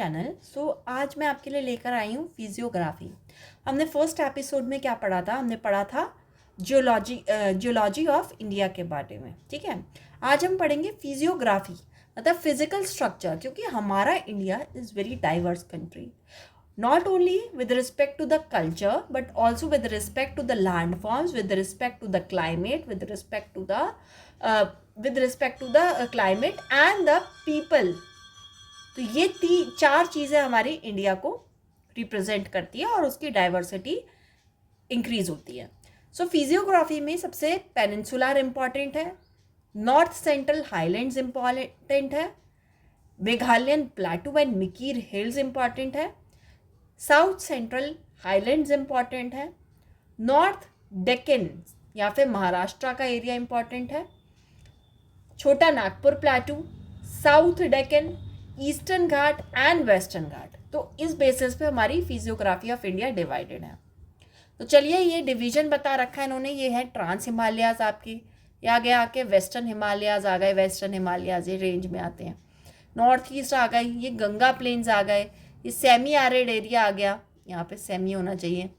Channel. आज मैं आपके लिए लेकर आई हूँ फिजियोग्राफी। हमने फर्स्ट एपिसोड में क्या पढ़ा था? हमने पढ़ा था जियोलॉजी ऑफ इंडिया के बारे में। ठीक है, आज हम पढ़ेंगे फिजियोग्राफी, मतलब फिजिकल स्ट्रक्चर, क्योंकि हमारा India is very diverse country, not only with respect to the culture but also with respect to the landforms, with respect to the climate, with respect to the climate and the people। तो ये चार चीज़ें हमारी India को represent करती है और उसकी डाइवर्सिटी इंक्रीज होती है। फिजियोग्राफी में सबसे पेनिनसुलर इम्पॉर्टेंट है, नॉर्थ सेंट्रल हाईलैंड्स इम्पॉर्टेंट है, Meghalayan plateau and Mikir hills important है, साउथ सेंट्रल हाईलैंड्स इम्पॉर्टेंट है, नॉर्थ डेक्कन या फिर महाराष्ट्र का एरिया इम्पॉर्टेंट है, Chota Nagpur plateau, south Deccan, eastern ghat and western ghat. तो इस बेसिस पे हमारी फिजियोग्राफी ऑफ इंडिया डिवाइडेड है। तो चलिए, ये डिवीजन बता रखा है इन्होंने। ये है ट्रांस हिमालयाज आपकी, ये आगे आके वेस्टर्न हिमालयाज आ गए, वेस्टर्न हिमालयाज ये रेंज में आते हैं। नॉर्थ ईस्ट आ गई, ये गंगा प्लेन्स आ गए, ये सेमी एरिड एरिया आ गया, यहाँ पे सेमी होना चाहिए,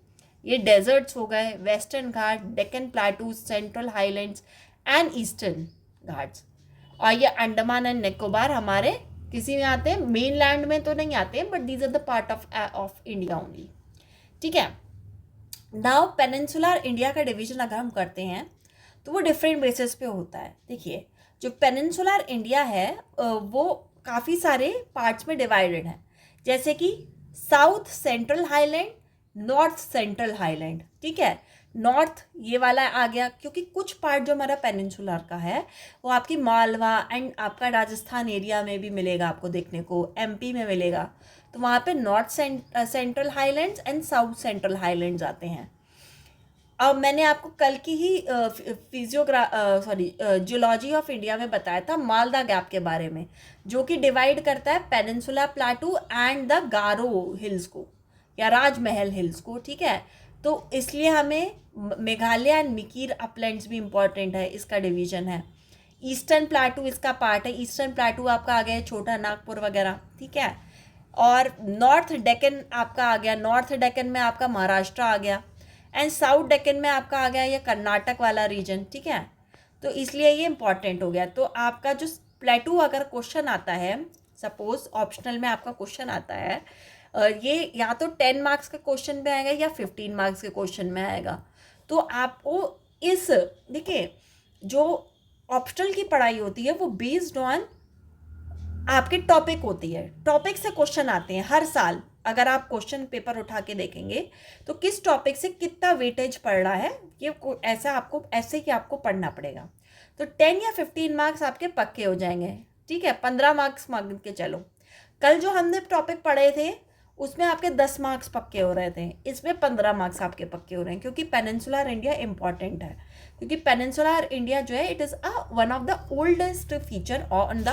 ये डेजर्ट्स हो गए, western Ghat, Deccan plateaus, central highlands and eastern Ghats. और ये अंडमान एंड निकोबार हमारे किसी में आते हैं, मेन लैंड में तो नहीं आते हैं, but these are the part of India only. ठीक है, नाउ पेनिनसुलर इंडिया का डिवीजन अगर हम करते हैं तो वो डिफरेंट बेसिस पे होता है। देखिए, जो पेनिनसुलर इंडिया है वो काफ़ी सारे पार्ट्स में डिवाइडेड है, जैसे कि south central highland, north central highland. ठीक है, नॉर्थ ये वाला आ गया, क्योंकि कुछ पार्ट जो हमारा पेनिनसुलर का है वो आपकी मालवा एंड आपका राजस्थान एरिया में भी मिलेगा आपको देखने को, एमपी में मिलेगा। तो वहाँ पे north central highlands and south central highlands आते हैं। अब मैंने आपको कल की ही जियोलॉजी ऑफ इंडिया में बताया था मालदा गैप के बारे में, जो कि डिवाइड करता है peninsula plateau and the Garo hills को या राजमहल हिल्स को। ठीक है, तो इसलिए हमें मेघालय एंड मिकीर अपलैंड्स भी इम्पॉर्टेंट है, इसका डिवीजन है। ईस्टर्न प्लाटू इसका पार्ट है, ईस्टर्न प्लाटू आपका आ गया छोटा नागपुर वगैरह। ठीक है, और नॉर्थ डेक्कन आपका आ गया, नॉर्थ डेक्कन में आपका महाराष्ट्र आ गया, एंड साउथ डेक्कन में आपका आ गया ये कर्नाटक वाला रीजन। ठीक है, तो इसलिए ये इंपॉर्टेंट हो गया। तो आपका जो प्लेटू अगर क्वेश्चन आता है, सपोज ऑप्शनल में आपका क्वेश्चन आता है, ये या तो 10 मार्क्स का क्वेश्चन में आएगा या 15 मार्क्स के क्वेश्चन में आएगा। तो आपको इस, देखिए, जो ऑप्शनल की पढ़ाई होती है वो बेस्ड ऑन आपके टॉपिक होती है, टॉपिक से क्वेश्चन आते हैं हर साल। अगर आप क्वेश्चन पेपर उठा के देखेंगे तो किस टॉपिक से कितना वेटेज पड़ रहा है, ये ऐसे ही आपको पढ़ना पड़ेगा। तो 10 या 15 मार्क्स आपके पक्के हो जाएंगे। ठीक है, 15 मार्क्स मांग के चलो। कल जो हमने टॉपिक पढ़े थे उसमें आपके 10 मार्क्स पक्के हो रहे थे, इसमें 15 मार्क्स आपके पक्के हो रहे हैं, क्योंकि पेनिनसुलर इंडिया इंपॉर्टेंट है। क्योंकि पेनिनसुलर इंडिया जो है, it is one of the oldest feature on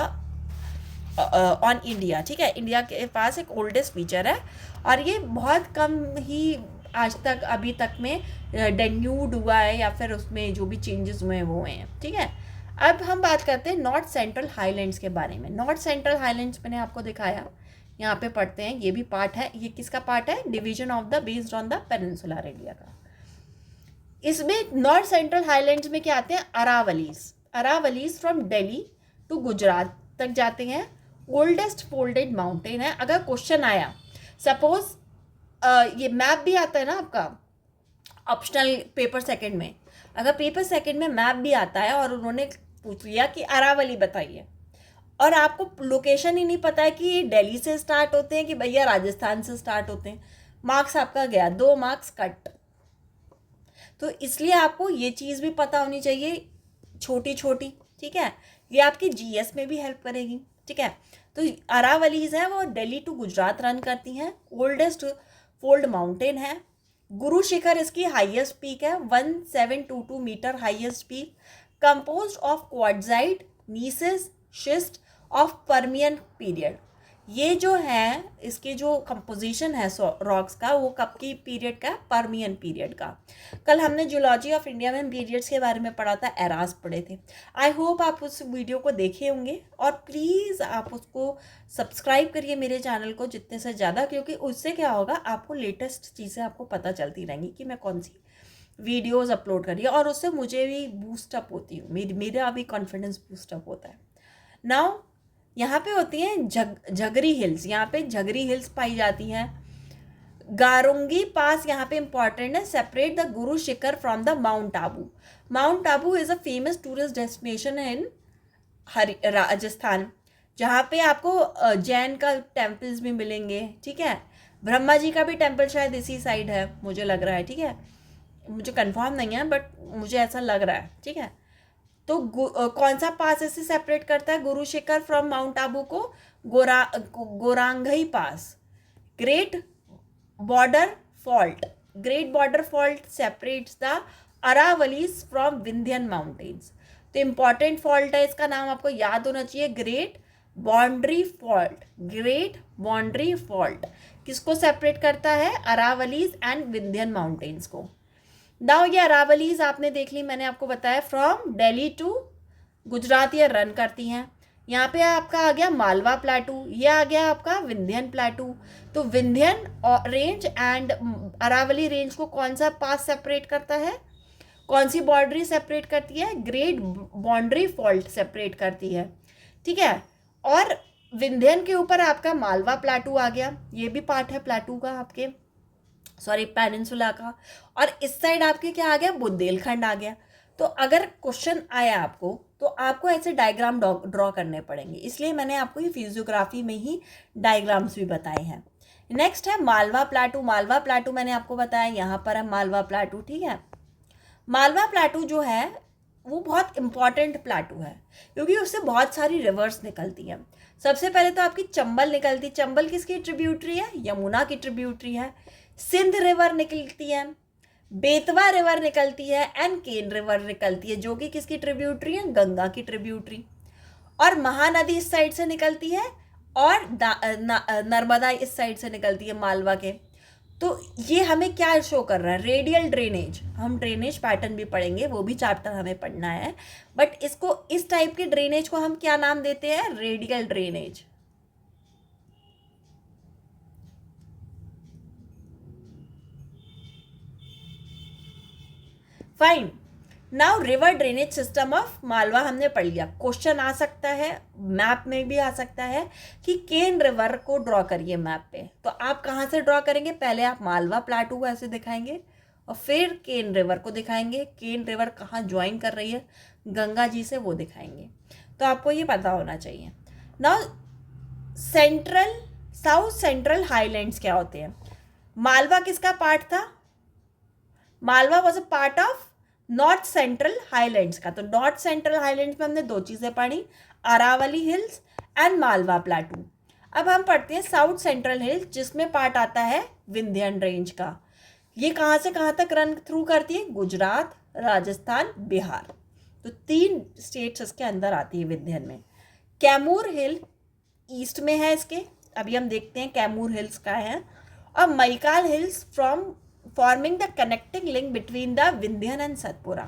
India. ठीक है, इंडिया के पास एक ओल्डेस्ट फीचर है और ये बहुत कम ही आज तक अभी तक में डेन्यूड हुआ है या फिर उसमें जो भी चेंजेस हुए हैं वो हुए हैं। ठीक है, अब हम बात करते हैं नॉर्थ सेंट्रल हाईलैंड्स के बारे में। नॉर्थ सेंट्रल हाईलैंड्स मैंने आपको दिखाया, यहाँ पे पढ़ते हैं, ये भी पार्ट है। ये किसका पार्ट है? Division of the based on the peninsular India का। इसमें नॉर्थ सेंट्रल हाईलैंड्स में क्या आते हैं? अरावलीज फ्रॉम दिल्ली टू गुजरात तक जाते हैं। ओल्डेस्ट फोल्डेड माउंटेन है। अगर क्वेश्चन आया, सपोज ये मैप भी आता है ना आपका ऑप्शनल पेपर सेकंड में, अगर पेपर सेकंड में मैप भी आता है और उन्होंने पूछ लिया कि अरावली बताइए, और आपको लोकेशन ही नहीं पता है कि ये दिल्ली से स्टार्ट होते हैं कि भैया राजस्थान से स्टार्ट होते हैं, मार्क्स आपका गया, 2 मार्क्स कट। तो इसलिए आपको ये चीज़ भी पता होनी चाहिए, छोटी छोटी। ठीक है, ये आपकी जीएस में भी हेल्प करेगी। ठीक है, तो अरावलीज है वो दिल्ली टू गुजरात रन करती हैं। ओल्डेस्ट फोल्ड माउंटेन है। गुरु शिखर इसकी हाईएस्ट पीक है, 1722 metre highest peak, composed of quartzite gneisses schist of Permian period. ये जो है इसके जो कंपोजिशन है रॉक्स का, वो कब की पीरियड का? पर्मियन पीरियड का। कल हमने जियोलॉजी ऑफ इंडिया में पीरियड्स के बारे में पढ़ा था, एरास पढ़े थे। आई होप आप उस वीडियो को देखे होंगे, और प्लीज़ आप उसको सब्सक्राइब करिए मेरे चैनल को जितने से ज़्यादा, क्योंकि उससे क्या होगा, आपको लेटेस्ट चीज़ें आपको पता चलती रहेंगी कि मैं कौन सी वीडियोज़ अपलोड करिए, और उससे मुझे भी बूस्टअप होती हूँ, मेरा भी कॉन्फिडेंस बूस्टअप होता है। नाउ यहाँ पे होती हैं झगरी हिल्स, यहाँ पे झगरी हिल्स पाई जाती हैं। गारुंगी पास यहाँ पे इंपॉर्टेंट है, separate the Guru Shikhar from the Mount Abu. Mount Abu is a famous tourist destination in Rajasthan, जहाँ पे आपको जैन का टेम्पल्स भी मिलेंगे, ठीक है। ब्रह्मा जी का भी टेम्पल शायद इसी साइड है, मुझे लग रहा है, ठीक है, मुझे कंफर्म नहीं है बट मुझे ऐसा लग रहा है, ठीक है। तो कौन सा पास इसे सेपरेट करता है गुरु शिखर फ्रॉम माउंट आबू को? गोरांगई pass. Great border fault, great border fault separates the Aravallis from Vindhyan mountains. तो इंपॉर्टेंट फॉल्ट है, इसका नाम आपको याद होना चाहिए, great boundary fault. Great boundary fault किसको सेपरेट करता है? अरावलीज एंड विंध्यन माउंटेन्स को। नाउ ये अरावलीज आपने देख ली, मैंने आपको बताया फ्रॉम दिल्ली टू गुजरात ये रन करती हैं। यहाँ पे आपका आ गया मालवा प्लाटू, ये आ गया आपका विंध्यन प्लाटू। तो Vindhyan range and Aravalli range को कौन सा पास सेपरेट करता है? कौन सी बाउंड्री सेपरेट करती है? ग्रेट बाउंड्री फॉल्ट सेपरेट करती है, ठीक है। और विंध्यन के ऊपर आपका मालवा प्लाटू आ गया, ये भी पार्ट है प्लाटू का आपके, सॉरी पेनिनसुला का। और इस साइड आपके क्या आ गया? बुंदेलखंड आ गया। तो अगर क्वेश्चन आया आपको तो आपको ऐसे डायग्राम ड्रॉ करने पड़ेंगे, इसलिए मैंने आपको ये फिजियोग्राफी में ही डायग्राम्स भी बताए हैं। नेक्स्ट है मालवा प्लाटू। मालवा प्लाटू मैंने आपको बताया, यहाँ पर है मालवा प्लाटू, ठीक है। मालवा प्लाटू जो है वो बहुत इंपॉर्टेंट प्लाटू है, क्योंकि उससे बहुत सारी रिवर्स निकलती हैं। सबसे पहले तो आपकी चंबल निकलती, चंबल किसकी ट्रिब्यूटरी है? यमुना की ट्रिब्यूटरी है। सिंध रिवर निकलती है, बेतवा रिवर निकलती है, एंड केन रिवर निकलती है, जो कि किसकी ट्रिब्यूटरी है? गंगा की ट्रिब्यूटरी। और महानदी इस साइड से निकलती है, और नर्मदा इस साइड से निकलती है मालवा के। तो ये हमें क्या शो कर रहा है? Radial drainage. हम ड्रेनेज पैटर्न भी पढ़ेंगे, वो भी चैप्टर हमें पढ़ना है, बट इसको इस टाइप के ड्रेनेज को हम क्या नाम देते हैं? Radial drainage. Fine. Now river drainage system of Malwa हमने पढ़ लिया। क्वेश्चन आ सकता है, मैप में भी आ सकता है कि केन रिवर को ड्रॉ करिए मैप पे। तो आप कहाँ से ड्रॉ करेंगे? पहले आप मालवा प्लाटू को ऐसे दिखाएंगे, और फिर केन रिवर को दिखाएंगे। केन रिवर कहाँ ज्वाइन कर रही है गंगा जी से, वो दिखाएंगे। तो आपको ये पता होना चाहिए। Now central south central highlands क्या होते हैं? मालवा किसका पार्ट था? Malwa was a part of north central highlands का। तो नॉर्थ सेंट्रल हाईलैंड्स में हमने दो चीज़ें पढ़ी, Aravalli hills and Malwa plateau. अब हम पढ़ते हैं साउथ सेंट्रल हिल्स, जिसमें पार्ट आता है विंध्यन रेंज का। ये कहाँ से कहाँ तक रन थ्रू करती है? गुजरात, राजस्थान, बिहार। तो 3 स्टेट्स इसके अंदर आती है विंध्यन में। कैमूर हिल ईस्ट में है इसके, अभी हम देखते हैं कैमूर हिल्स का है। और Maikal hills from forming the connecting link between the Vindhyan and Satpura.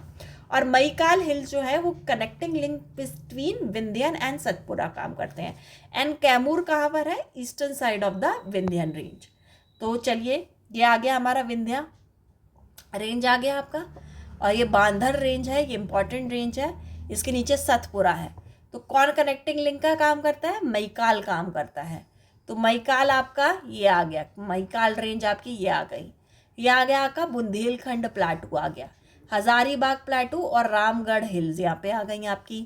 और मैकाल हिल्स जो है वो connecting link between Vindhyan and Satpura काम करते हैं। एंड कैमूर कहाँ पर है? Eastern side of the Vindhyan range. तो चलिए, ये आ गया हमारा विंध्या रेंज आ गया आपका, और ये बांधर रेंज है, ये इंपॉर्टेंट रेंज है। इसके नीचे सतपुरा है। तो कौन कनेक्टिंग लिंक का काम करता है? मैकाल काम करता है। तो मैकाल आपका ये आ गया, मैकाल रेंज आपकी ये आ गई। ये आ गया आपका बुंदेलखंड प्लाटू आ गया, हजारीबाग प्लाटू और रामगढ़ हिल्स यहाँ पे आ गई आपकी।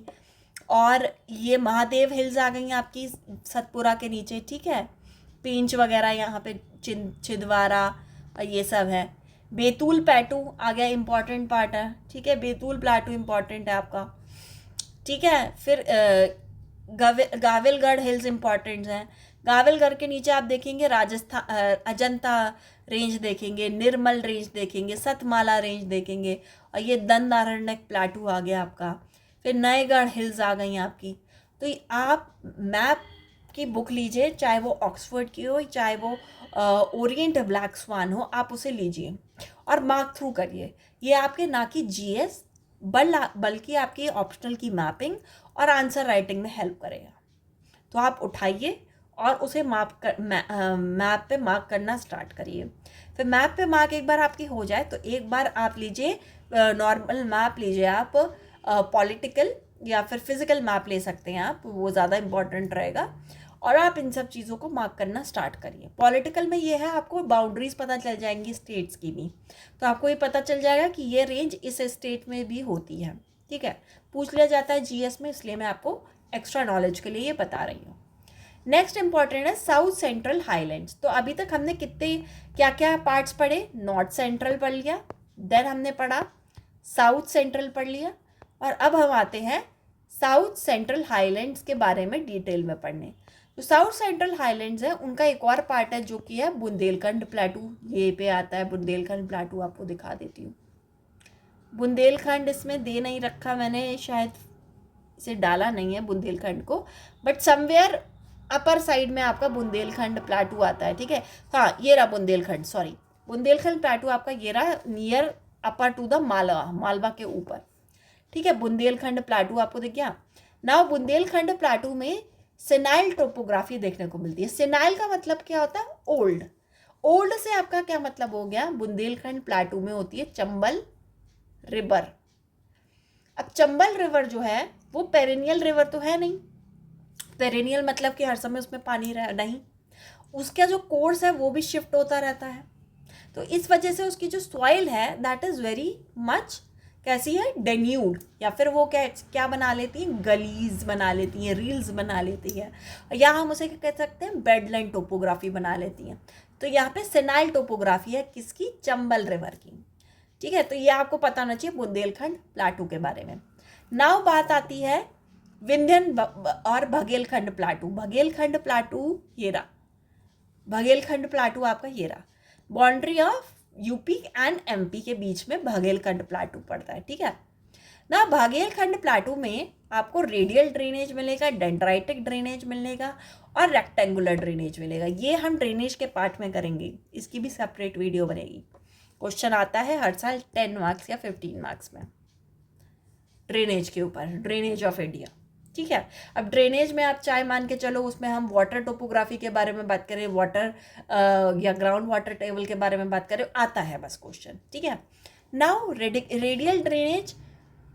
और ये महादेव हिल्स आ गई आपकी सतपुरा के नीचे, ठीक है। पेंच वगैरह यहाँ पे छिंदवाड़ा ये सब है। बैतूल प्लाटू आ गया, इंपॉर्टेंट पार्ट है, ठीक है। बैतूल प्लाटू इंपॉर्टेंट है आपका, ठीक है। फिर गाविलगढ़ हिल्स इंपॉर्टेंट हैं। गाविलगढ़ के नीचे आप देखेंगे राजस्थान अजंता रेंज देखेंगे, निर्मल रेंज देखेंगे, सतमाला रेंज देखेंगे, और ये दंडारण्यक प्लाटू आ गया आपका। फिर नयगढ़ हिल्स आ गई आपकी। तो आप मैप की बुक लीजिए, चाहे वो ऑक्सफोर्ड की हो, चाहे वो ओरिएंट ब्लैक स्वान हो, आप उसे लीजिए और मार्क थ्रू करिए। ये आपके ना कि जीएस बल्कि आपकी ऑप्शनल की मैपिंग और आंसर राइटिंग में हेल्प करेगा। तो आप उठाइए और उसे मैप पे मार्क करना स्टार्ट करिए। फिर मैप पे मार्क एक बार आपकी हो जाए तो एक बार आप लीजिए नॉर्मल मैप लीजिए, आप पॉलिटिकल या फिर फिजिकल मैप ले सकते हैं आप, वो ज़्यादा इंपॉर्टेंट रहेगा। और आप इन सब चीज़ों को मार्क करना स्टार्ट करिए। पॉलिटिकल में ये है, आपको बाउंड्रीज पता चल जाएंगी स्टेट्स की भी, तो आपको ये पता चल जाएगा कि ये रेंज इस स्टेट में भी होती है। ठीक है, पूछ लिया जाता है जीएस में, इसलिए मैं आपको एक्स्ट्रा नॉलेज के लिए ये बता रही हूँ। नेक्स्ट इंपॉर्टेंट है साउथ सेंट्रल हाईलैंड्स। तो अभी तक हमने कितने क्या क्या पार्ट्स पढ़े? नॉर्थ सेंट्रल पढ़ लिया, देन हमने पढ़ा साउथ सेंट्रल पढ़ लिया, और अब हम आते हैं साउथ सेंट्रल हाईलैंड्स के बारे में डिटेल में पढ़ने। तो साउथ सेंट्रल हाईलैंड्स है, उनका एक और पार्ट है जो कि है बुंदेलखंड प्लेटू। ये पे आता है बुंदेलखंड प्लेटू, आपको दिखा देती हूँ। बुंदेलखंड इसमें दे नहीं रखा मैंने, शायद इसे डाला नहीं है बुंदेलखंड को, बट समवेयर अपर साइड में आपका बुंदेलखंड प्लेटू आता है। ठीक है, हाँ ये रहा बुंदेलखंड, सॉरी बुंदेलखंड प्लेटू आपका ये रहा, near upper two the Malwa के ऊपर। ठीक है, बुंदेलखंड प्लेटू आपको दिख गया। नाउ बुंदेलखंड प्लेटू में सेनाइल टोपोग्राफी देखने को मिलती है। सेनाइल का मतलब क्या होता है? ओल्ड। ओल्ड से आपका क्या मतलब हो गया? बुंदेलखंड प्लेटू में होती है चंबल रिवर। अब चंबल रिवर जो है वो पेरेनियल रिवर तो है नहीं। पेरेनियल मतलब कि हर समय उसमें पानी नहीं, उसका जो कोर्स है वो भी शिफ्ट होता रहता है। तो इस वजह से उसकी जो सॉइल है दैट इज़ वेरी मच कैसी है? डेन्यूड, या फिर वो क्या बना लेती हैं? गलीज बना लेती हैं, रील्स बना लेती है, या हम उसे क्या कह सकते हैं? बेडलैंड टोपोग्राफी बना लेती हैं। तो यहाँ पे सेनाइल टोपोग्राफी है किसकी? चंबल रिवर की। ठीक है, तो ये आपको पता होना चाहिए बुंदेलखंड प्लेटू के बारे में। नाउ बात आती है विंध्यन और बघेलखंड प्लेटू। बघेलखंड प्लेटू ये रहा, बघेलखंड प्लेटू आपका ये रहा, boundary of UP and MP के बीच में बघेलखंड प्लेटू पड़ता है। ठीक है ना, बघेलखंड प्लेटू में आपको रेडियल ड्रेनेज मिलेगा, डेंड्राइटिक ड्रेनेज मिलेगा और रेक्टेंगुलर ड्रेनेज मिलेगा। ये हम ड्रेनेज के पार्ट में करेंगे, इसकी भी सेपरेट वीडियो बनेगी। क्वेश्चन आता है हर साल 10 मार्क्स या 15 मार्क्स में ड्रेनेज के ऊपर, ड्रेनेज ऑफ इंडिया। ठीक है, अब ड्रेनेज में आप चाहे मान के चलो उसमें हम वाटर टोपोग्राफी के बारे में बात करें, वाटर या ग्राउंड वाटर टेबल के बारे में बात करें, आता है बस क्वेश्चन। ठीक है, now radial drainage.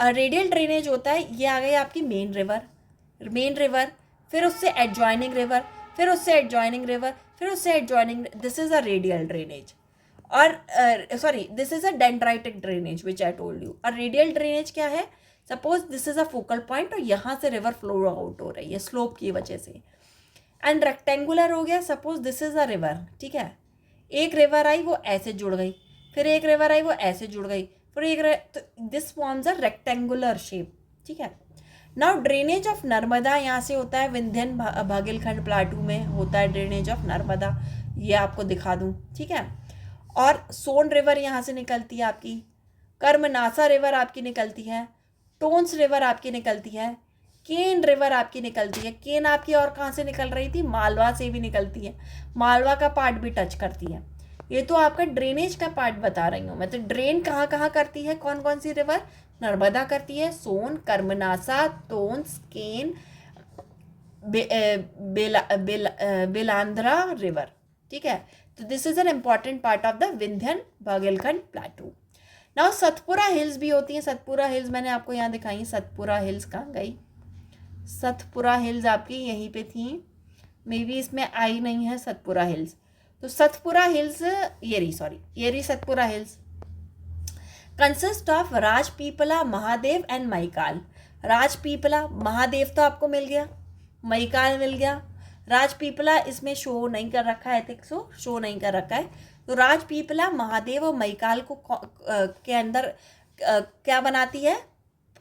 Radial drainage होता है, ये आ गई आपकी मेन रिवर, फिर उससे एडजॉइनिंग रिवर, फिर उससे एडजॉइनिंग रिवर, फिर उससे adjoining, this is a radial drainage. और sorry, this is a dendritic drainage which I told you. और रेडियल ड्रेनेज क्या है? Suppose this is a focal point और यहाँ से रिवर फ्लो आउट हो रही है स्लोप की वजह से। एंड रेक्टेंगुलर हो गया, suppose this is a river. ठीक है, एक रिवर आई वो ऐसे जुड़ गई, फिर एक रिवर आई वो ऐसे जुड़ गई, फिर एक, तो this forms a rectangular shape. ठीक है, नाउ ड्रेनेज ऑफ नर्मदा यहाँ से होता है, विंध्यन बघेलखंड प्लेटू में होता है ड्रेनेज ऑफ नर्मदा, ये आपको दिखा दूँ। ठीक है, और सोन रिवर यहाँ से निकलती है आपकी, कर्मनासा रिवर आपकी निकलती है, टोन्स रिवर आपकी निकलती है, केन रिवर आपकी निकलती है। केन आपकी और कहाँ से निकल रही थी? मालवा से भी निकलती है, मालवा का पार्ट भी टच करती है। ये तो आपका ड्रेनेज का पार्ट बता रही हूँ मैं। तो ड्रेन कहाँ कहाँ करती है? कौन कौन सी रिवर? नर्मदा करती है, सोन, कर्मनासा, टोन्स, केन, बेलांद्रा रिवर। ठीक है, तो this is an important part of the Vindhyan Baghelkhand प्लेटू। Now Satpura hills भी होती हैं। सतपुरा हिल्स मैंने आपको यहाँ दिखाई, सतपुरा हिल्स कहाँ गई? सतपुरा हिल्स आपकी यहीं पे थी, मे बी इसमें आई नहीं है सतपुरा हिल्स। तो सतपुरा हिल्स ये रही Satpura hills, consist of Rajpipla, Mahadev and Maikal. Rajpipla, Mahadev तो आपको मिल गया, मैकाल मिल गया, राजपीपला इसमें शो नहीं कर रखा है, शो नहीं कर रखा है। तो राजपीपला, महादेव और मैकाल को के अंदर क्या बनाती है?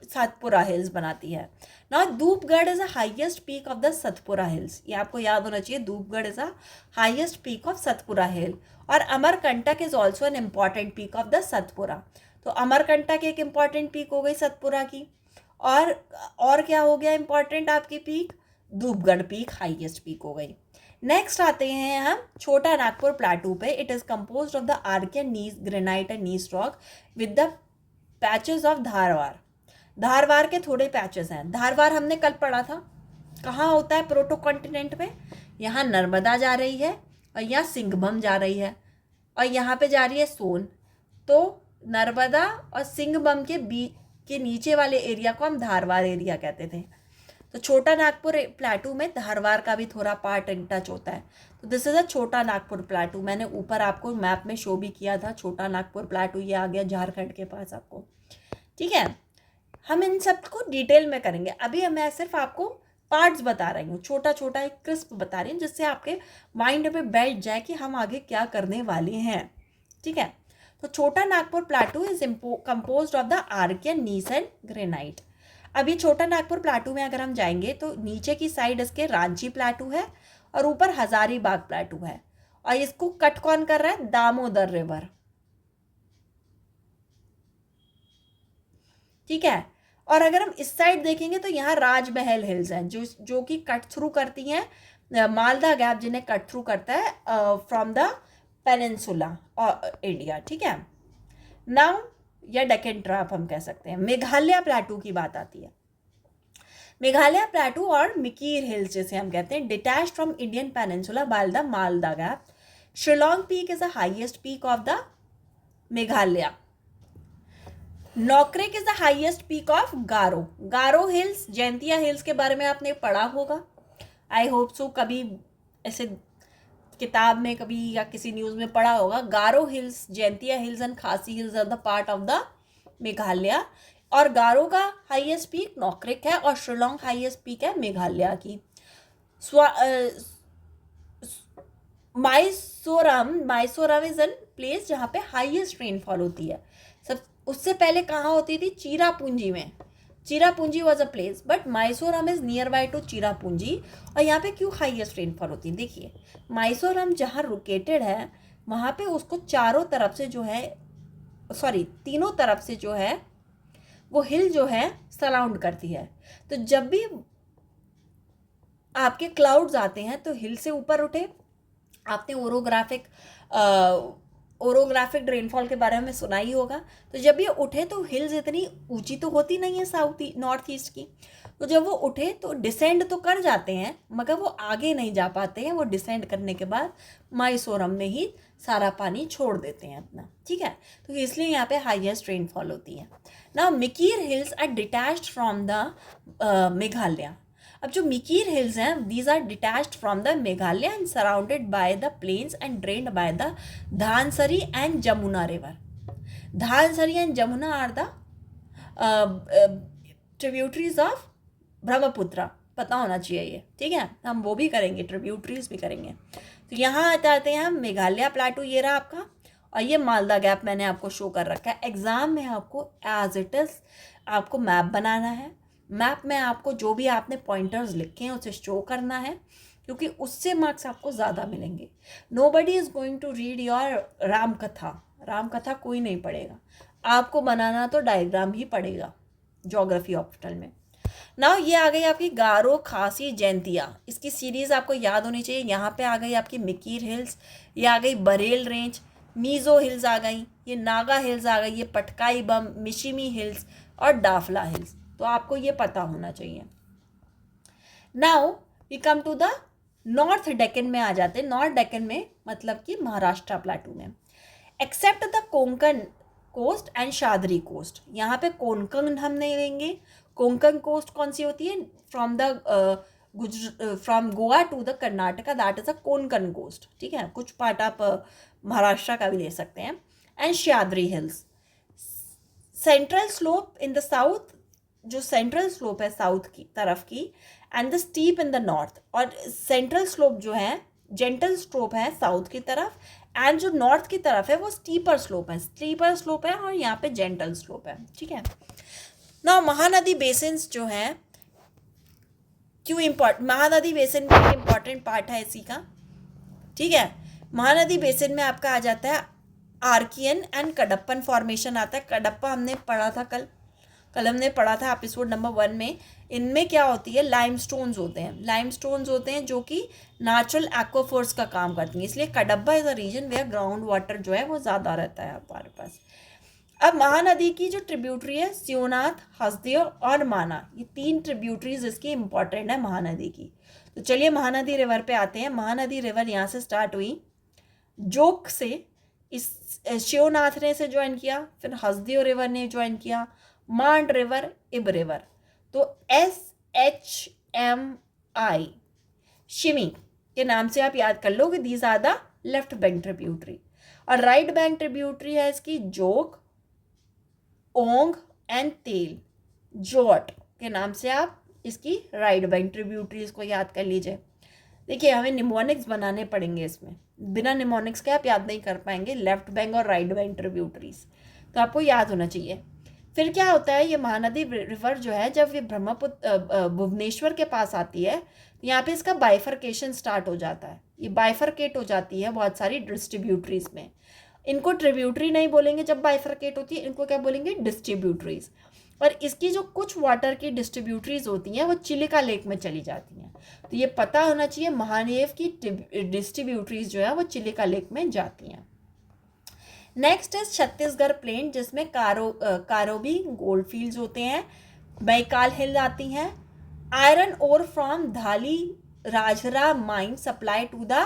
सतपुरा हिल्स बनाती है। Now Dhupgarh is a highest peak of the Satpura hills, ये आपको याद होना चाहिए, Dhupgarh is a highest peak of Satpura hill. और Amarkantak is also an important peak of the Satpura. तो अमरकंटक एक इम्पॉर्टेंट पीक हो गई सतपुरा की। और क्या हो गया इम्पॉर्टेंट आपकी पीक? धूपगढ़ पीक हाईएस्ट पीक हो गई। नेक्स्ट आते हैं हम छोटा नागपुर प्लाटू पे। It is composed of the Archaean gneiss granite and gneiss rock with the patches of Dharwar. Dharwar के थोड़े पैचेस हैं। धारवार हमने कल पढ़ा था, कहाँ होता है प्रोटो कॉन्टिनेंट में, यहाँ नर्मदा जा रही है और यहाँ सिंघभम जा रही है और यहाँ पे जा रही है सोन। तो नर्मदा और सिंघभम के बीच के नीचे वाले एरिया को हम धारवार एरिया कहते थे। तो छोटा नागपुर प्लाटू में धारवार का भी थोड़ा पार्ट टच होता है। तो दिस इज अ छोटा नागपुर प्लाटू। मैंने ऊपर आपको मैप में शो भी किया था छोटा नागपुर प्लाटू, ये आ गया झारखंड के पास आपको, ठीक है। हम इन सब को डिटेल में करेंगे, अभी मैं सिर्फ आपको पार्ट्स बता रही हूँ, छोटा छोटा एक क्रिस्प बता रही हूँ, जिससे आपके माइंड में बैठ जाए कि हम आगे क्या करने वाले हैं, ठीक है। तो Chota Nagpur plateau is composed of the Archaean gneiss and granite. अभी छोटा नागपुर प्लाटू में अगर हम जाएंगे तो नीचे की साइड इसके रांची प्लाटू है और ऊपर हजारीबाग प्लाटू है, और इसको कट कौन कर रहा है, दामोदर रिवर, ठीक है। और अगर हम इस साइड देखेंगे तो यहाँ राजमहल हिल्स हैं जो कि कट थ्रू करती हैं मालदा गैप, जिन्हें कट थ्रू करता है फ्रॉम द पेनिनसुला इंडिया, ठीक है। नाउ या डेक्कन ट्रैप हम कह सकते हैं। मेघालय प्लाटू की बात आती है। मेघालय प्लाटू और मिकीर हिल्स जिसे हम कहते हैं, detached from Indian peninsula by the Malda gap. Shillong peak is the highest peak of the Meghalaya. Nokrek is the highest peak of Garo. Garo hills, Jaintia hills के बारे में आपने पढ़ा होगा, आई होप सो, कभी ऐसे किताब में कभी या किसी न्यूज़ में पढ़ा होगा। Garo hills, Jaintia hills and Khasi hills are the part of the Meghalaya. और गारो का हाईएस्ट पीक नोकरेक है और शिलोंग हाईएस्ट पीक है मेघालय की। माइसोरम इज एन प्लेस जहाँ पे हाईएस्ट रेनफॉल होती है। सब उससे पहले कहाँ होती थी, चिरापुंजी में। Cherrapunji was a place but Mawsynram is near by to Cherrapunji. और यहाँ पे क्यों हाईएस्ट रेनफॉल होती है, देखिए माइसोरम जहाँ लोकेटेड है वहाँ पे उसको चारों तरफ से जो है, सॉरी तीनों तरफ से जो है वो हिल जो है सराउंड करती है। तो जब भी आपके क्लाउड्स आते हैं तो हिल से ऊपर उठे, आपने ओरोग्राफिक रेनफॉल के बारे में सुना ही होगा। तो जब ये उठे तो हिल्स इतनी ऊंची तो होती नहीं है नॉर्थ ईस्ट की, तो जब वो उठे तो डिसेंड तो कर जाते हैं मगर वो आगे नहीं जा पाते हैं। वो डिसेंड करने के बाद माइसोरम में ही सारा पानी छोड़ देते हैं अपना, ठीक है। तो इसलिए यहाँ पे हाईएस्ट रेनफॉल होती है। Now Mikir hills are detached from the Meghalaya. अब जो मिकीर हिल्स हैं, these are detached from the Meghalaya and surrounded by the plains and drained by the Dhansiri and Jamuna river. Dhansiri and Jamuna are the tributaries of Brahmaputra, पता होना चाहिए ये, ठीक है। हम वो भी करेंगे, ट्रिब्यूटरीज भी करेंगे। तो यहाँ आते हैं हम मेघालय प्लाटू, ये रहा आपका, और ये मालदा गैप मैंने आपको शो कर रखा है। एग्जाम में आपको एज इट इज आपको मैप बनाना है। मैप में आपको जो भी आपने पॉइंटर्स लिखे हैं उसे शो करना है, क्योंकि उससे मार्क्स आपको ज़्यादा मिलेंगे। Nobody is going to read your Ramkatha कोई नहीं पढ़ेगा, आपको बनाना तो डायग्राम ही पड़ेगा ज्योग्राफी ऑप्शनल में। नाउ ये आ गई आपकी गारो, खासी, जैंतिया, इसकी सीरीज़ आपको याद होनी चाहिए। यहाँ पे आ गई आपकी मिकीर हिल्स, ये आ गई बरेल रेंज, मीज़ो हिल्स आ गई, ये नागा हिल्स आ गई, ये पटकाई बम, मिशिमी हिल्स और डाफला हिल्स। तो आपको ये पता होना चाहिए। Now we come to the north Deccan में आ जाते हैं। नॉर्थ डेक्कन में मतलब कि महाराष्ट्र प्लाटू में, except the Konkan coast and Sahyadri coast. यहाँ पे कोंकण हम नहीं लेंगे। कोंकण कोस्ट कौन सी होती है, from Goa to the Karnataka, that is a Konkan coast, ठीक है। कुछ पार्ट आप महाराष्ट्र का भी ले सकते हैं। And Sahyadri hills, central slope in the south, जो सेंट्रल स्लोप है साउथ की तरफ की, and the steep in the north. और सेंट्रल स्लोप जो है जेंटल स्लोप है साउथ की तरफ, एंड जो नॉर्थ की तरफ है वो स्टीपर स्लोप है और यहाँ पे जेंटल स्लोप है, ठीक है। ना महानदी बेसिन्स जो हैं क्यों महानदी बेसिन में एक इम्पॉर्टेंट पार्ट है इसी का, ठीक है। महानदी बेसिन में आपका आ जाता है आर्कियन एंड कडप्पन फॉर्मेशन आता है। कडप्पा हमने पढ़ा था कल, कल हमने पढ़ा था एपिसोड नंबर 1 में, इनमें क्या होती है, लाइमस्टोन्स होते हैं, लाइमस्टोन्स होते हैं जो कि नेचुरल एक्वाफोर्स का काम करती हैं, इसलिए Cuddapah is a region where ground water जो है वो ज़्यादा रहता है हमारे पास। अब महानदी की जो ट्रिब्यूटरी है, शिवनाथ, हसदेव और माना, ये 3 ट्रिब्यूटरीज इसकी इंपॉर्टेंट है महानदी की। तो चलिए महानदी रिवर पे आते हैं। महानदी रिवर यहाँ से स्टार्ट हुई जोक से, इस शिवनाथ ने से ज्वाइन किया, फिर हसदेव रिवर ने ज्वाइन किया, मांड रिवर, इब रिवर। तो SHMI शिमी के नाम से आप याद कर लो कि these are the left bank tributary. और राइट बैंक ट्रिब्यूटरी है इसकी जोक, ओंग एंड तेल। जोट के नाम से आप इसकी राइट बैंक ट्रिब्यूटरीज को याद कर लीजिए। देखिए हमें निमोनिक्स बनाने पड़ेंगे इसमें, बिना निमोनिक्स के आप याद नहीं कर पाएंगे लेफ्ट बैंक और राइट बैंक ट्रिब्यूटरीज, तो आपको याद होना चाहिए। फिर क्या होता है, ये महानदी रिवर जो है जब ये ब्रह्मपुत्र भुवनेश्वर के पास आती है तो यहाँ पे इसका बाइफरकेशन स्टार्ट हो जाता है, ये बाइफरकेट हो जाती है बहुत सारी डिस्ट्रीब्यूटरीज में। इनको ट्रिब्यूटरी नहीं बोलेंगे जब बाइफरकेट होती है, इनको क्या बोलेंगे, डिस्ट्रीब्यूटरीज। और इसकी जो कुछ वाटर की डिस्ट्रीब्यूटरीज होती हैं वो चिलिका लेक में चली जाती हैं, तो ये पता होना चाहिए महानेव की डिस्ट्रीब्यूटरीज जो है वो चिलिका लेक में जाती हैं। नेक्स्ट है छत्तीसगढ़ प्लेन, जिसमें कारोबी गोल्ड फील्ड्स होते हैं, बैकाल हिल आती हैं, iron ore from Dalli Rajhara mine supply to the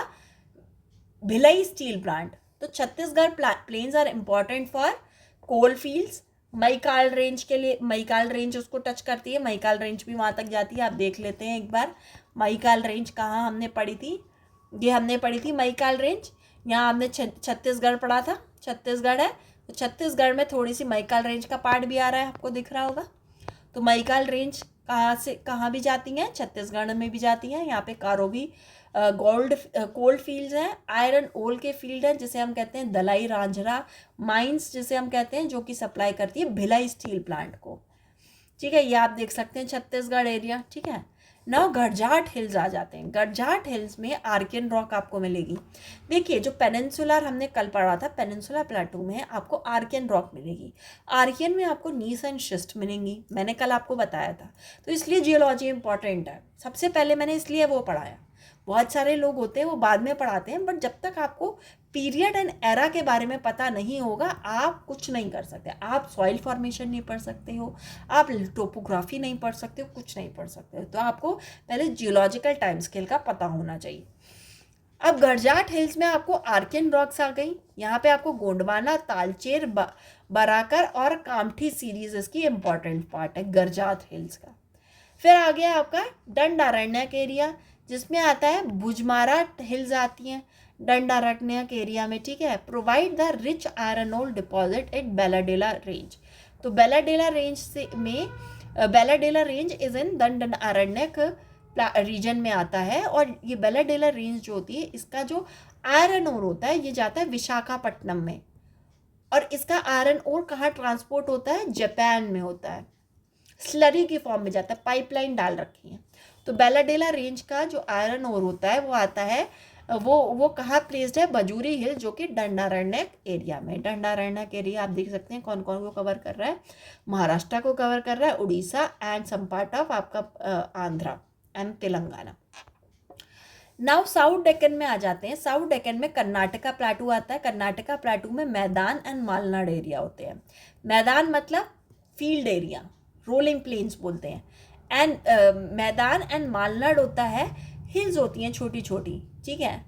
Bhilai steel plant. तो Chhattisgarh plains are important for coal fields. Maikal range के लिए, मैकाल रेंज उसको टच करती है, मैकाल रेंज भी वहाँ तक जाती है, आप देख लेते हैं एक बार। मैकाल रेंज कहाँ हमने पढ़ी थी, ये हमने पढ़ी थी मैकाल रेंज, यहाँ हमने छत्तीसगढ़ पढ़ा था, छत्तीसगढ़ है तो छत्तीसगढ़ में थोड़ी सी मैकाल रेंज का पार्ट भी आ रहा है, आपको दिख रहा होगा। तो मैकाल रेंज कहाँ से कहाँ भी जाती हैं, छत्तीसगढ़ में भी जाती हैं। यहाँ पे कारोबी गोल्ड कोल्ड फील्ड्स हैं, आयरन ओल के फील्ड हैं जिसे हम कहते हैं दलाई रांझरा माइंस जिसे हम कहते हैं, जो कि सप्लाई करती है भिलाई स्टील प्लांट को। ठीक है, ये आप देख सकते हैं छत्तीसगढ़ एरिया। ठीक है, नाउ गरजाट हिल्स आ जाते हैं। गरजाट हिल्स में आर्कियन रॉक आपको मिलेगी। देखिए जो पेनिनसुलर हमने कल पढ़ा था, पेनिनसुलर प्लेटू में आपको आर्कियन रॉक मिलेगी, आर्कियन में आपको नीस एंड शिस्ट मिलेंगी, मैंने कल आपको बताया था। तो इसलिए जियोलॉजी इंपॉर्टेंट है, सबसे पहले मैंने इसलिए वो पढ़ाया। बहुत सारे लोग होते हैं वो बाद में पढ़ाते हैं, बट जब तक आपको पीरियड एंड एरा के बारे में पता नहीं होगा आप कुछ नहीं कर सकते। आप सॉइल फॉर्मेशन नहीं पढ़ सकते हो, आप टोपोग्राफी नहीं पढ़ सकते हो, कुछ नहीं पढ़ सकते हो। तो आपको पहले जियोलॉजिकल टाइम स्केल का पता होना चाहिए। अब गरजाट हिल्स में आपको आर्कियन रॉक्स आ गई, यहाँ पे आपको गोंडवाना, तालचेर, बराकर और कामठी सीरीज इसकी इंपॉर्टेंट पार्ट है गरजाट हिल्स का। फिर आ गया आपका दंडारण्यक एरिया, जिसमें आता है भुजमारा हिल्स आती हैं दंडारण्यक एरिया में। ठीक है, provide the rich iron ore deposit at Bailadila range. तो बेलाडेला रेंज से में Bailadila range is in Dandakaranya region में आता है, और ये बेलाडेला रेंज जो होती है इसका जो आयरन ओर होता है ये जाता है विशाखापट्टनम में, और इसका आयरन ओर कहाँ ट्रांसपोर्ट होता है, जापान में होता है, स्लरी की फॉर्म में जाता है, पाइपलाइन डाल रखी है। तो बेलाडेला रेंज का जो आयरन ओर होता है वो आता है, वो कहाँ प्लेस्ड है, बजूरी हिल, जो कि दंडारण्यक एरिया में। दंडारण्यक एरिया आप देख सकते हैं कौन कौन को कवर कर रहा है, महाराष्ट्र को कवर कर रहा है, Orissa and some part of आपका Andhra and Telangana. Now south Deccan में आ जाते हैं। साउथ डेक्कन में कर्नाटका प्लाटू आता है। कर्नाटका प्लाटू में मैदान एंड मालनाड एरिया होते हैं। मैदान मतलब फील्ड एरिया, रोलिंग प्लेन्स बोलते हैं, एंड मैदान एंड मालनाड होता है, हिल्स होती हैं छोटी छोटी। ठीक है,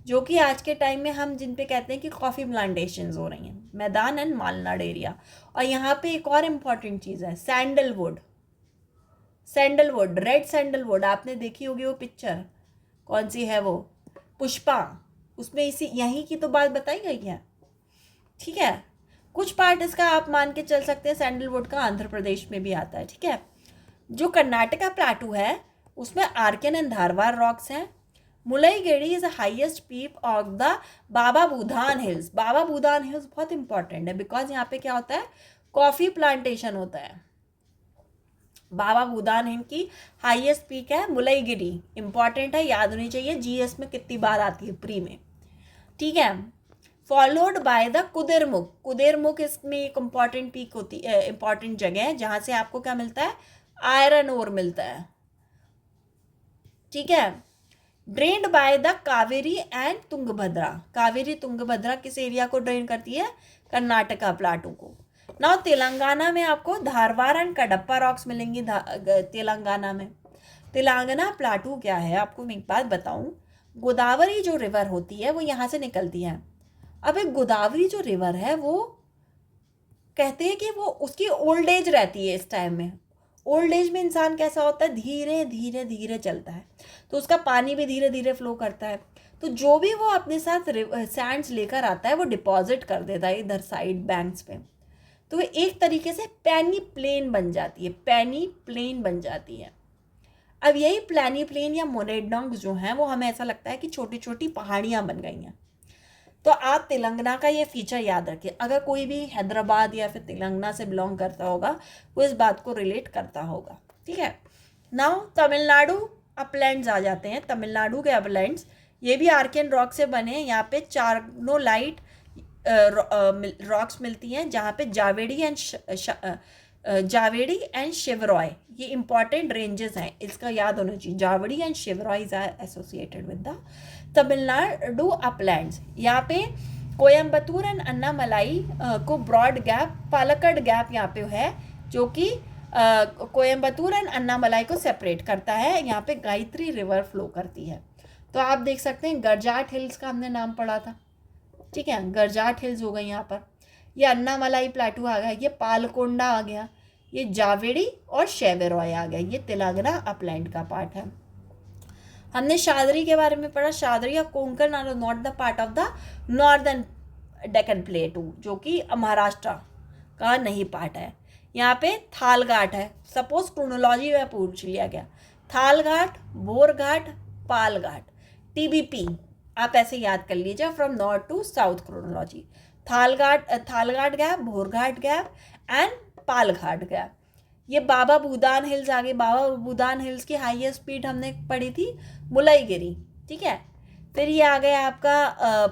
जो कि आज के टाइम में हम जिन पे कहते हैं कि कॉफ़ी प्लांटेशंस हो रही हैं, मैदान एंड मालनाड एरिया। और यहाँ पे एक और इम्पॉर्टेंट चीज़ है, सैंडलवुड। सैंडलवुड, रेड सैंडलवुड, आपने देखी होगी वो पिक्चर, कौन सी है वो, पुष्पा, उसमें इसी यहीं की तो बात बताई गई है। ठीक है, कुछ पार्ट इसका आप मान के चल सकते हैं सैंडलवुड का आंध्र प्रदेश में भी आता है। ठीक है, जो कर्नाटका प्लाटू है उसमें आर्कियन एंड धारवाड़ रॉक्स हैं। मुलईगेड़ी is the highest peak of the Baba Budan hills. Baba Budan hills बहुत इंपॉर्टेंट है बिकॉज यहाँ पे क्या होता है, कॉफ़ी प्लांटेशन होता है। बाबा बुधान हिल की हाईएस्ट पीक है मुलईगिरी, इंपॉर्टेंट है, याद होनी चाहिए, जीएस में कितनी बार आती है प्री में। ठीक है, followed by the Kudremukh. Kudremukh इसमें एक इम्पॉर्टेंट पीक होती है, इम्पॉर्टेंट जगह है जहाँ से आपको क्या मिलता है, आयरन ओर मिलता है, ठीक है। Drained by the Kaveri and Tungabhadra. Kaveri Tungabhadra किस एरिया को ड्रेन करती है, कर्नाटका प्लाटू को। नाउ तेलंगाना में आपको धारवाड़ एंड कडप्पा रॉक्स मिलेंगी तेलंगाना में। तेलंगाना प्लाटू क्या है, आपको मैं एक बात बताऊं, गोदावरी जो रिवर होती है वो यहाँ से निकलती है। अब एक गोदावरी जो रिवर है वो कहते हैं कि वो उसकी ओल्ड एज रहती है इस टाइम में। ओल्ड एज में इंसान कैसा होता है, धीरे धीरे धीरे चलता है, तो उसका पानी भी धीरे धीरे फ्लो करता है। तो जो भी वो अपने साथ सैंड्स लेकर आता है वो डिपॉजिट कर देता है इधर साइड बैंक्स पे, तो वो एक तरीके से पैनी प्लेन बन जाती है, पैनी प्लेन बन जाती है। अब यही प्लानी प्लेन या मोनेडोंग जो हैं वो हमें ऐसा लगता है कि छोटी छोटी पहाड़ियाँ बन गई हैं। तो आप तेलंगाना का ये फीचर याद रखिए, अगर कोई भी हैदराबाद या फिर तेलंगाना से बिलोंग करता होगा वो इस बात को रिलेट करता होगा, ठीक है। नाउ तमिलनाडु अपलैंड्स आ जाते हैं। तमिलनाडु के अपलैंड्स ये भी आर्कियन रॉक से बने हैं। यहाँ पे चार्नोलाइट रॉक्स मिलती हैं, जहाँ पे जावेडी एंड शिवरॉय ये इंपॉर्टेंट रेंजेस हैं, इसका याद होना चाहिए। Javadi and Shevaroy is associated with the Tamil Nadu uplands. यहाँ पे कोयम्बतूर एंड अन्नामलाई को ब्रॉड गैप, पालक्कड़ गैप यहाँ पे है, जो कि कोयम्बतूर एंड अन्नामलाई को सेपरेट करता है। यहाँ पे गायत्री रिवर फ्लो करती है। तो आप देख सकते हैं गरजाट हिल्स का हमने नाम पढ़ा था, ठीक है, गरजाट हिल्स हो गई यहाँ पर। ये अन्नामलाई प्लेटू आ गया, ये पालकोंडा आ गया, ये जावेडी और शेवेरॉय आ गया, ये तेलंगाना अपलैंड का पार्ट है। हमने शादरी के बारे में पढ़ा। शादरी या Konkan are not the part of the northern Deccan plateau, जो कि महाराष्ट्र का नहीं पार्ट है। यहाँ पे थालघाट है, सपोज क्रोनोलॉजी में पूछ लिया गया, थालघाट, बोरघाट, पालघाट, TBP आप ऐसे याद कर लीजिए from north to south chronology. Thalghat gap, Bhorghat gap and Palghat gap. ये बाबा भूदान हिल्स आ गए। बाबा भूदान हिल्स की हाईएस्ट पीक हमने पढ़ी थी मुलईगिरी, ठीक है। फिर ये आ गया आपका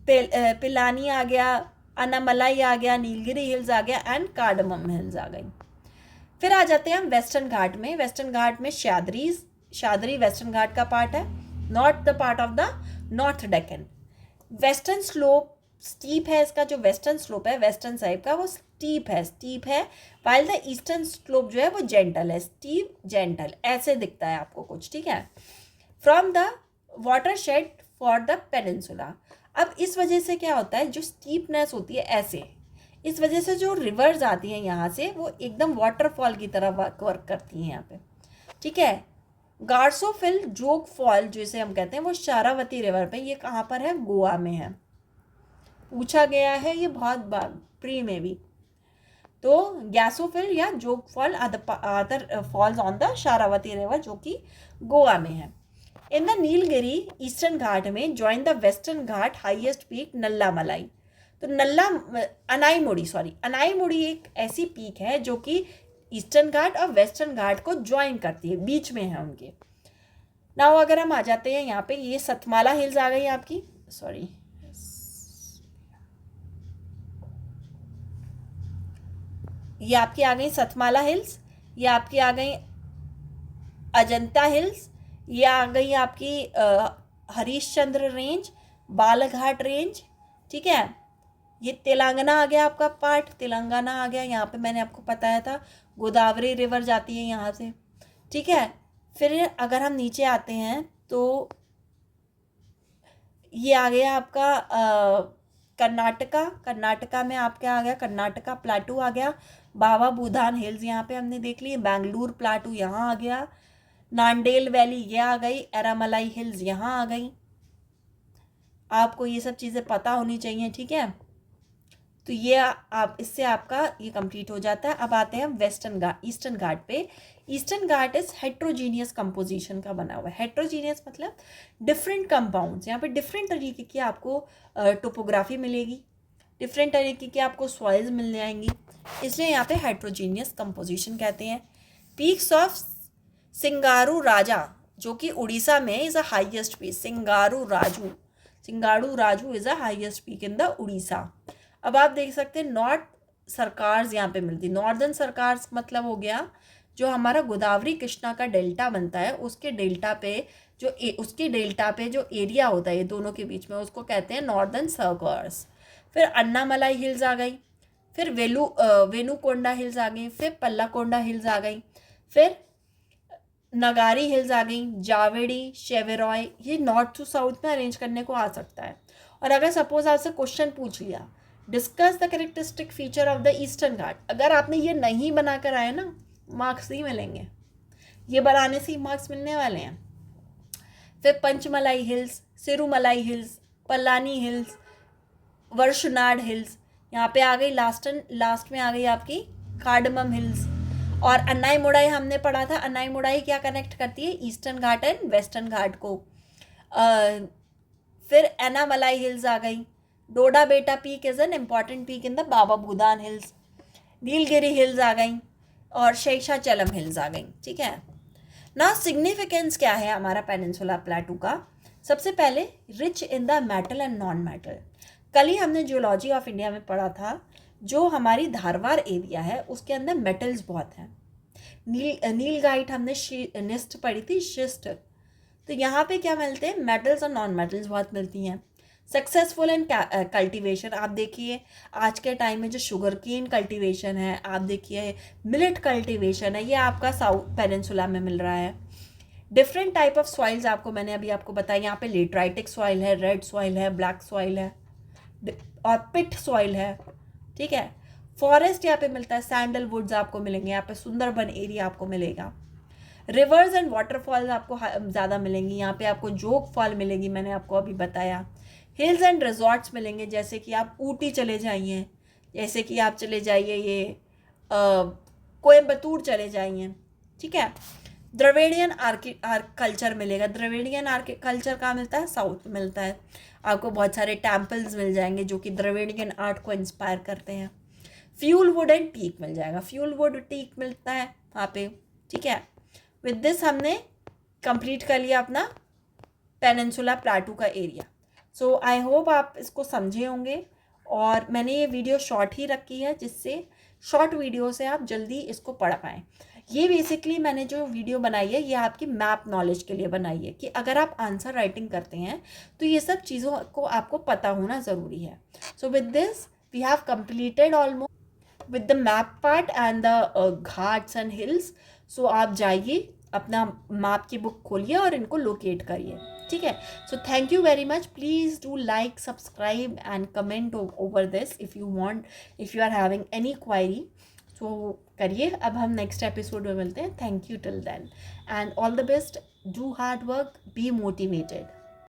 पिलानी आ गया, अन्नामलाई आ गया, नीलगिरी हिल्स आ गया एंड कार्डमम हिल्स आ गई। फिर आ जाते हैं हम वेस्टर्न घाट में। वेस्टर्न घाट में शादरी वेस्टर्न घाट का पार्ट है, not the part of the north Deccan. Western slope steep है, इसका जो वेस्टर्न स्लोप है वेस्टर्न साइड का वो स्टीप है, वाइल द ईस्टर्न स्लोप जो है वो जेंटल है, स्टीप जेंटल ऐसे दिखता है आपको कुछ, ठीक है। From the water shade for the peninsula. अब इस वजह से क्या होता है, जो स्टीपनेस होती है ऐसे, इस वजह से जो रिवर्स आती हैं यहाँ से वो एकदम वाटरफॉल की तरह वर्क करती हैं यहाँ पे, ठीक है। गार्सोफिल जोग फॉल जिसे हम कहते हैं वो शारावती रिवर पे, ये कहाँ पर है, गोवा में है। पूछा गया है ये बहुत बार प्री में भी। तो गैसोफिल या जोग fall other falls on the Sharavati river जो कि गोवा में है। इन द नीलगिरी ईस्टर्न घाट में join the western Ghat highest peak Nallamalai. तो अनाईमुड़ी एक ऐसी पीक है जो कि ईस्टर्न घाट और वेस्टर्न घाट को ज्वाइन करती है, बीच में है उनके। नाउ अगर हम आ जाते हैं यहाँ पे, ये सतमाला हिल्स आ गई आपकी, सॉरी ये आपकी आ गई सतमाला हिल्स, ये आपकी आ गई अजंता हिल्स, ये आ गई आपकी हरीशचंद्र रेंज, बालाघाट रेंज, ठीक है। ये तेलंगाना आ गया आपका पार्ट, तेलंगाना आ गया। यहाँ पे मैंने आपको बताया था गोदावरी रिवर जाती है यहाँ से, ठीक है। फिर अगर हम नीचे आते हैं तो ये आ गया आपका कर्नाटका में आपका आ गया कर्नाटका प्लाटू आ गया, बाबा भूदान हिल्स यहाँ पे हमने देख ली, बेंगलुरु प्लाटू यहाँ आ गया, नांडेल वैली ये आ गई, एरामलाई हिल्स यहाँ आ गई। आपको ये सब चीज़ें पता होनी चाहिए, ठीक है। तो ये आप इससे आपका ये कंप्लीट हो जाता है। अब आते हैं वेस्टर्न घाट, ईस्टर्न घाट पे। Eastern Ghat is heterogeneous composition का बना हुआ है। हेट्रोजीनियस मतलब डिफरेंट कंपाउंड्स, यहाँ पे डिफरेंट तरीके की आपको टोपोग्राफी मिलेगी, डिफरेंट तरीके की आपको सॉइल्स मिल जाएंगी, इसलिए यहाँ पे हेट्रोजीनियस कंपोजिशन कहते हैं। पीक्स ऑफ सिंगारू राजा जो कि उड़ीसा में इज अ हाईएस्ट पीक, सिंगारू राजू सिंगाड़ू राजू is the highest peak in the Orissa. अब आप देख सकते हैं नॉर्थ सरकार्स यहाँ पे मिलती, नॉर्दर्न सरकार्स मतलब हो गया जो हमारा गोदावरी कृष्णा का डेल्टा बनता है, उसके डेल्टा पे उसके डेल्टा पे जो एरिया होता है ये दोनों के बीच में, उसको कहते हैं नॉर्दर्न सरकार्स। फिर अन्नामलाई हिल्स आ गई, फिर वेनुकोंडा हिल्स आ गई, फिर पल्लाकोंडा हिल्स आ गई, फिर नगारी हिल्स आ गई, जावेडी, शेवेरॉय। ये नॉर्थ टू साउथ में अरेंज करने को आ सकता है। और अगर सपोज आपसे क्वेश्चन पूछ लिया discuss the characteristic feature of the eastern ghat, अगर आपने ये नहीं बनाकर आए ना, मार्क्स नहीं मिलेंगे, ये बनाने से ही मार्क्स मिलने वाले हैं। फिर Panchamalai hills, Sirumalai hills, Palani hills, Varshanad hills, यहाँ पे आ गई लास्ट में आ गई आपकी कार्डमम हिल्स। और अन्नाई मोड़ाई हमने पढ़ा था, अन्नाई मोड़ाई क्या कनेक्ट करती है, eastern ghat and western ghat को। फिर एनामलाई हिल्स आ गई, Doddabetta peak is an important peak in the Baba Budan hills, Nilgiri hills आ गई और शेषाचलम हिल्स आ गई। ठीक है ना, सिग्निफिकेंस क्या है हमारा पेनिनसुला प्लेटू का। सबसे पहले rich in the metal and non metal. कल ही हमने जियोलॉजी ऑफ इंडिया में पढ़ा था, जो हमारी धारवाड़ एरिया है उसके अंदर मेटल्स बहुत हैं। नीलगाइट हमने निस्ट पढ़ी थी, शिस्ट। तो यहाँ पे क्या मिलते हैं, मेटल्स और नॉन मेटल्स बहुत मिलती हैं। सक्सेसफुल एंड कल्टीवेशन, आप देखिए आज के टाइम में जो शुगर केन कल्टीवेशन है, आप देखिए मिलेट कल्टीवेशन है, ये आपका साउथ पेनिनसुला में मिल रहा है। डिफरेंट टाइप ऑफ सॉइल्स आपको मैंने अभी आपको बताया, यहाँ पे लेटराइटिक सॉइल है, रेड सॉइल है, ब्लैक सॉइल है और पिट सॉइल है। ठीक है, फॉरेस्ट यहाँ पे मिलता है, सैंडलवुड्स आपको मिलेंगे, यहाँ पे सुंदरबन एरिया आपको मिलेगा। रिवर्स एंड वाटरफॉल्स आपको ज़्यादा मिलेंगी, यहाँ पे आपको जोग फॉल मिलेगी, मैंने आपको अभी बताया। हिल्स एंड रिजॉर्ट्स मिलेंगे, जैसे कि आप ऊटी चले जाइए, जैसे कि आप चले जाइए ये कोयम्बतूर चले जाइए। ठीक है, द्रविडियन कल्चर मिलेगा, द्रविडियन कल्चर कहाँ मिलता है, साउथ में मिलता है। आपको बहुत सारे टेम्पल्स मिल जाएंगे जो कि द्रविडियन आर्ट को इंस्पायर करते हैं। फ्यूल वुड एंड टीक मिल जाएगा, फ्यूल वुड टीक मिलता है वहाँ पे। ठीक है, विद दिस हमने कंप्लीट कर लिया अपना पेनिनसुला प्लेटू का एरिया। सो आई होप आप इसको समझे होंगे, और मैंने ये वीडियो शॉर्ट ही रखी है जिससे शॉर्ट वीडियो से आप जल्दी इसको पढ़ पाएँ। ये बेसिकली मैंने जो वीडियो बनाई है ये आपकी मैप नॉलेज के लिए बनाई है कि अगर आप आंसर राइटिंग करते हैं तो ये सब चीज़ों को आपको पता होना ज़रूरी है। So with this we have completed almost with the map part and the ghats and hills. So आप जाइए अपना मैप की बुक खोलिए और इनको लोकेट करिए। ठीक है, so thank you very much. Please do like, subscribe and comment over this if you are having any query. तो करिए। अब हम नेक्स्ट एपिसोड में मिलते हैं। Thank you till then and all the best. Do hard work, be motivated.